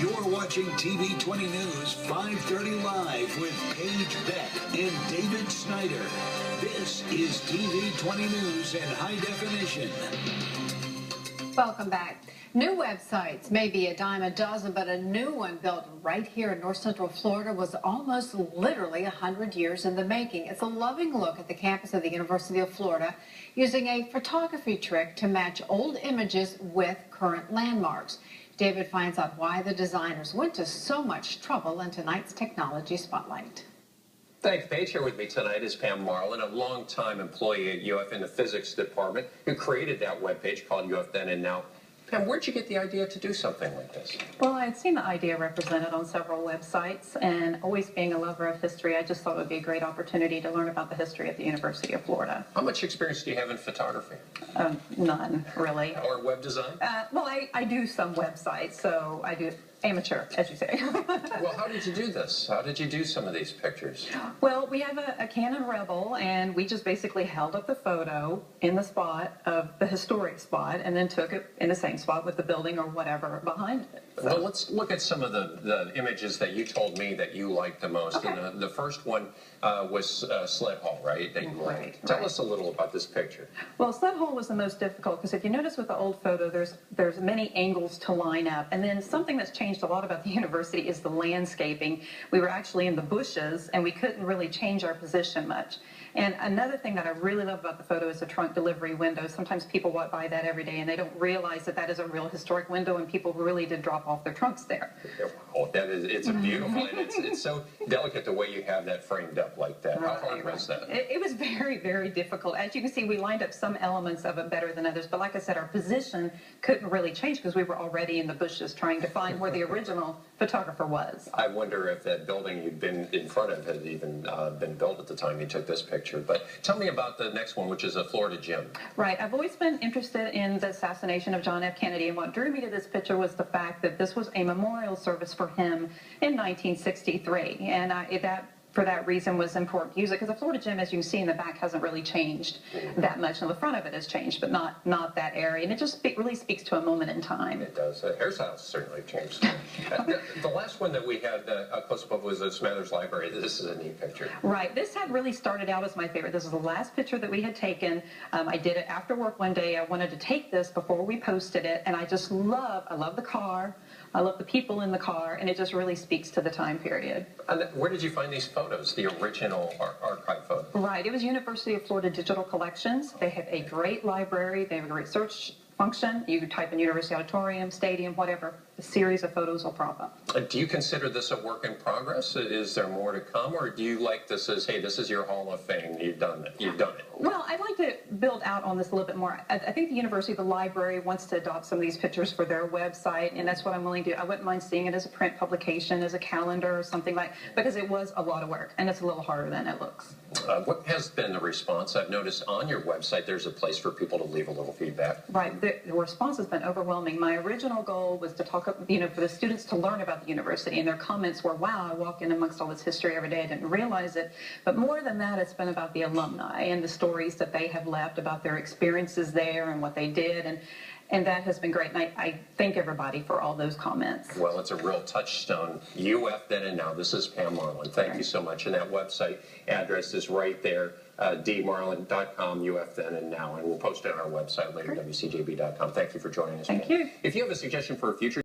You're watching TV 20 News 530 Live with Paige Beck and David Snyder. This is TV 20 News in high definition. Welcome back. New websites may be a dime a dozen, but a new one built right here in North Central Florida was almost literally 100 years in the making. It's a loving look at the campus of the University of Florida using a photography trick to match old images with current landmarks. David finds out why the designers went to so much trouble in tonight's Technology Spotlight. Thanks, Paige. Here with me tonight is Pam Marlin, a longtime employee at UF in the physics department who created that webpage called UF Then and Now. Pam, where'd you get the idea to do something like this? Well, I had seen the idea represented on several websites, and always being a lover of history, I just thought it would be a great opportunity to learn about the history of the University of Florida. How much experience do you have in photography? None, really. Or web design? Well, I do some websites, so I do amateur, as you say. Well, how did you do this? How did you do some of these pictures? Well, we have a Canon Rebel, and we just basically held up the photo in the spot of the historic spot and then took it in the same spot with the building or whatever behind it. So. Well, let's look at some of the images that you told me that you liked the most. Okay. And the first one was Sled Hall, right? That you liked. Right. Tell us a little about this picture. Well, Sled Hall was the most difficult because if you notice with the old photo, there's many angles to line up. And then something that's changed a lot about the university is the landscaping. We were actually in the bushes, and we couldn't really change our position much. And another thing that I really love about the photo is the trunk delivery window. Sometimes people walk by that every day, and they don't realize that that is a real historic window, and people really did drop off their trunks there. Oh, it's a beautiful, and it's so delicate the way you have that framed up like that. How hard was that? It was very, very difficult. As you can see, we lined up some elements of it better than others, but like I said, our position couldn't really change because we were already in the bushes trying to find where the original photographer was. I wonder if that building you'd been in front of had even been built at the time you took this picture. But tell me about the next one, which is a Florida gym. Right. I've always been interested in the assassination of John F. Kennedy, and what drew me to this picture was the fact that this was a memorial service for him in 1963, and for that reason was important to use it because the Florida gym, as you can see in the back, hasn't really changed that much. And the front of it has changed, but not that area. And it just really speaks to a moment in time. It does. The hairstyles certainly changed. The last one that we had a close-up of was the Smathers Library. This is a neat picture. Right. This had really started out as my favorite. This is the last picture that we had taken. I did it after work one day. I wanted to take this before we posted it, and I love the car. I love the people in the car, and it just really speaks to the time period. And where did you find these photos, the original archive photos? Right. It was University of Florida Digital Collections. They have a great library. They have a great search function. You type in University Auditorium, Stadium, whatever. A series of photos will prop up. Do you consider this a work in progress? Is there more to come, or do you like this as, hey, this is your Hall of Fame, you've done it? You've done it. Well, I'd like to build out on this a little bit more. I think the university, the library, wants to adopt some of these pictures for their website, and that's what I'm willing to do. I wouldn't mind seeing it as a print publication, as a calendar or something because it was a lot of work, and it's a little harder than it looks. What has been the response? I've noticed on your website there's a place for people to leave a little feedback. Right. The response has been overwhelming. My original goal was to talk, for the students to learn about the university, and their comments were, wow, I walk in amongst all this history every day. I didn't realize it. But more than that, it's been about the alumni and the stories that they have left about their experiences there and what they did. And that has been great. And I thank everybody for all those comments. Well, it's a real touchstone. UF Then and Now. This is Pam Marlin. Thank you so much. And that website address is right there, dmarlin.com, UF Then and Now. And we'll post it on our website later, wcjb.com. Thank you for joining us. Thank you. If you have a suggestion for a future